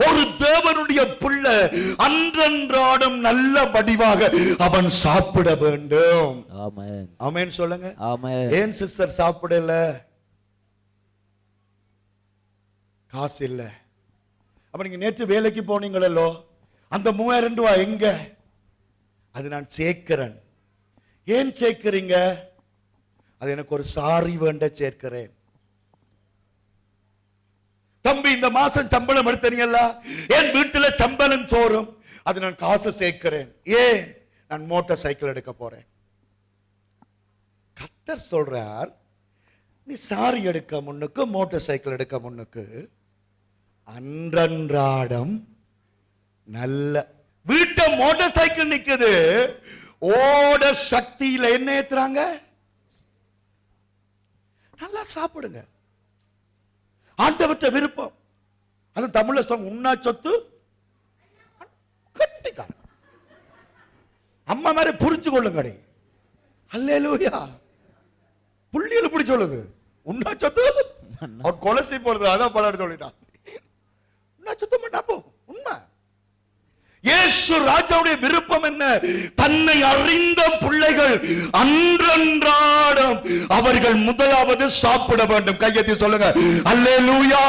ஒரு தேவனுடைய பிள்ளை அன்றன்றாடம் நல்ல வடிவாக அவன் சாப்பிட வேண்டும். ஆமென். ஆமென் சொல்லுங்க. ஆமென். ஏன் சிஸ்டர் சாப்பிடல? காசு இல்ல. அப்ப நீங்க நேற்று வேலைக்கு போனீங்களோ, அந்த 3000 ரூபாய் எங்க? அது நான் சேர்க்கிறேன். ஏன் சேர்க்கிறீங்க? அது எனக்கு ஒரு சாரி வேண்ட சேர்க்கிறேன். தம்பி இந்த மாசம் சம்பளம் எடுத்தீங்கல்ல, என் வீட்டுல சம்பளம் சோறும், அது நான் காசு சேர்க்கிறேன். ஏன்? நான் மோட்டார் சைக்கிள் எடுக்க போறேன். கர்த்தர் சொல்றார், நீ சாரி எடுக்க முன்னுக்கு, மோட்டார் சைக்கிள் எடுக்க முன்னுக்கு அன்றன்றாடம் நல்ல வீட்டை மோட்டார் சைக்கிள் நிக்குது, ஓட சக்தியில என்ன ஏத்துறாங்க? நல்லா சாப்பிடுங்க. ஆண்டவற்ற விருப்பம். அது தமிழ்ல சொல்ல உண்ணா சொத்து கட்டிக்கார. அம்மா மாதிரி புரிஞ்சு கொள்ளுங்க. அல்லேலூயா. புள்ளியில் இப்படி சொல்லுது, உண்ணா சொத்து அவர் கொலசி போடுறது. அதான் பலர் சொல்லிட்டான், உண்ணா சொத்து மாட்டாப்போ உண்மை. இயேசு ராஜாவுடைய விருப்பம் என்ன? தன்னை அறிந்த பிள்ளைகள் அன்றன்றாடம் அவர்கள் முதலாவது சாப்பிட வேண்டும். கையெத்தி சொல்லுங்க அல்லேலூயா.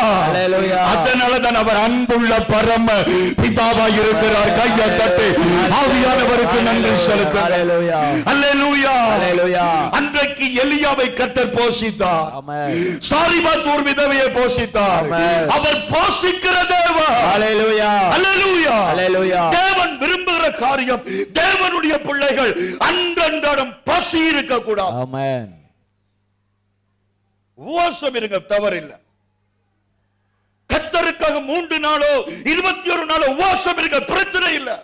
அதனால தான் அவர் அன்புள்ள பரம பிதாவாய் இருக்கிறார். கையை தட்டி ஆவியானவருக்கு நன்றி செலுத்துங்கள். அல்லேலூயா. அன்றைக்கு எலியாவை கர்த்தர் போஷித்தார். சாரிபாத் ஒரு விதவையை போஷித்தார். அவர் போஷிக்கிற தேவன். அல்லேலூயா. தேவன் விரும்புகிற காரியம், தேவனுடைய பிள்ளைகள் அன்றன்றாடம் பசி இருக்க கூடாது. ஆமென். உபவாசம் இருங்க, தவறில்லை. கர்த்தருக்காக 3 நாளோ 21 நாளோ உபவாசம் இருக்க பிரச்சனை இல்லை.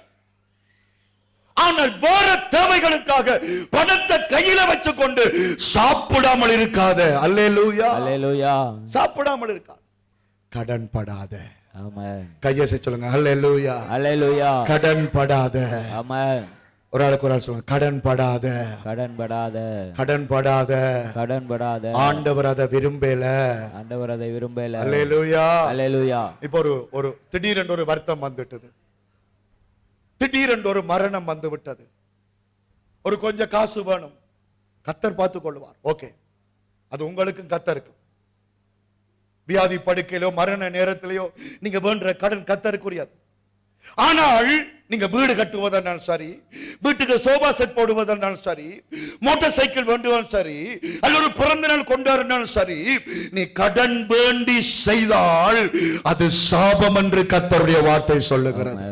ஆனால் வேற தேவைகளுக்காக பணத்தை கையில வச்சு கொண்டு சாப்பிடாமல் இருக்காத. அல்லேலூயா. சாப்பிடாமல் இருக்காது. கடன் படாத. ஆமென். கையை சொல்லுங்க அல்லேலூயா. கடன் படாத. ஆமென். ஒரு ஆளுக்கு ஒரு ஆள் சொல்லுங்க, கடன் படாத. ஆண்டவர் அதை விரும்பல. அல்லேலூயா. இப்போ ஒரு திடீரென்று ஒரு வருத்தம் வந்துட்டது, திடீரென்று ஒரு மரணம் வந்து விட்டது, ஒரு கொஞ்சம் காசு வேணும். கர்த்தர் பார்த்துக் கொள்வார். ஓகே, அது உங்களுக்கும் கர்த்தருக்கும். வியாதி படுக்கையிலோ மரண நேரத்திலேயோ நீங்க வேண்ட கடன் கர்த்தருக்குரியது. ஆனால் நீங்க வீடு கட்டுவதனாலும் சரி, வீட்டுக்கு சோபா செட் போடுவதனாலும் சரி, மோட்டார் சைக்கிள் வேண்டுவதாலும் சரி, அல்ல ஒரு பிறந்த நாள் கொண்டாடினாலும் சரி, நீ கடன் வேண்டி செய்தால் அது சாபம் என்று கர்த்தருடைய வார்த்தை சொல்லுகிறது.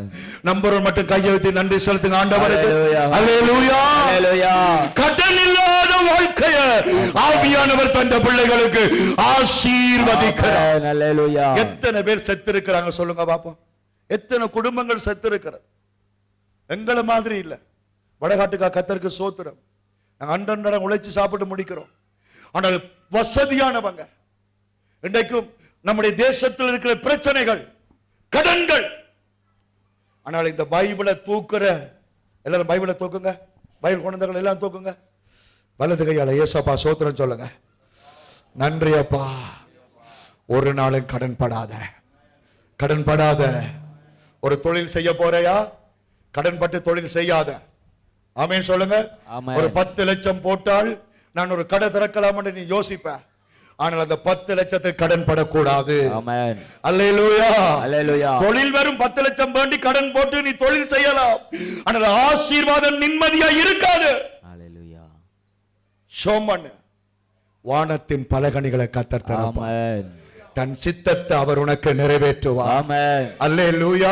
நம்பர் மட்டும் கையை வைத்து நன்றி செலுத்துங்க ஆண்டவருக்கு. அல்லேலூயா. கடன் இல்லாத வாழ்க்கைய ஆவியானவர் தந்த பிள்ளைகளுக்கு ஆசீர்வதிக்கிறார். எத்தனை பேர் செத்து இருக்கிறாங்க சொல்லுங்க பாப்போம். எத்தனை குடும்பங்கள் செத்து இருக்கிறது. எங்களை மாதிரி இல்ல. வடகாட்டுக்கா கர்த்தருக்கு சோத்திரம். நாங்க அன்றன்றாடம் உழைச்சு சாப்பிட்டு முடிக்கிறோம். ஆனால் வசதியானவங்க இன்றைக்கும் நம்முடைய தேசத்தில் இருக்கிற பிரச்சனைகள், கடன்கள். ஆனால் இந்த பைபிளை தூக்குற எல்லாரும் பைபிளை தூக்குங்க. பைபிள் கொண்டவர்கள் எல்லாம் தூக்குங்க. வலது கையால ஏசப்பா சோத்திரம் சொல்லுங்க. நன்றி அப்பா. ஒரு நாளும் கடன் படாத. ஒரு தொழில் செய்ய போறையா, கடன் பட்டு தொழில் செய்யாத. ஆமென் சொல்லுங்க. ஒரு 10 லட்சம் போட்டால் நான் ஒரு கடை திறக்கலாம் என்று நீ யோசிப்ப. ஆனால் அந்த 10 லட்சத்துக்கு கடன் படக்கூடாது. ஆமென். அல்லேலூயா. தொழில் வெறும் 10 லட்சம் வேண்டி கடன் போட்டு நீ தொழில் செய்யலாம், ஆனால் ஆசீர்வாதம் நிம்மதியா இருக்காது. அல்லேலூயா. சோமன் வானத்தின் பலகணிகளை கர்த்தர் தருவார். தன் சித்தத்தை அவர் உனக்கு நிறைவேற்றுவார். ஆமென். அல்லேலூயா.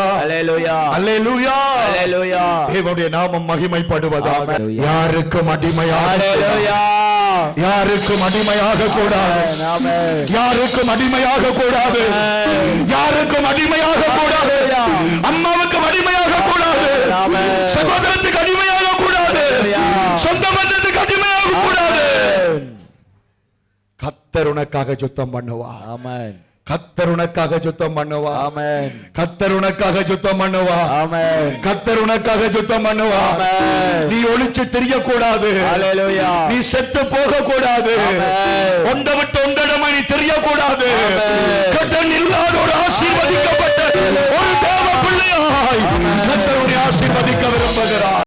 தேவனுடைய நாமம் மகிமைப்படுவதாக. யாருக்கும் அடிமையாக கூடாது. யாருக்கும் அடிமையாக கூடாது. அம்மாவுக்கு அடிமையாக கூடாது. சகோதரத்துக்கு அடிமையாக கூடாது. சொந்த பந்தத்துக்கு அடிமையாக கூடாது. கர்த்தர் உனக்காக யுத்தம் பண்ணுவார். ஆமென். கர்த்தர் உனக்காக யுத்தம் பண்ணுவார். ஆமென். கர்த்தர் உனக்காக யுத்தம் பண்ணுவார். ஆமென். கர்த்தர் உனக்காக யுத்தம் பண்ணுவார். ஆமென். நீ ஒளிச்சு தெரிய கூடாது. அல்லேலூயா. நீ செத்து போக கூடாது. ஆமென். ஒண்ட விட்டு ஒண்டடமா நீ தெரிய கூடாது. கடன் இல்லாத ஒரு ஆசீர்வதிக்கப்பட்ட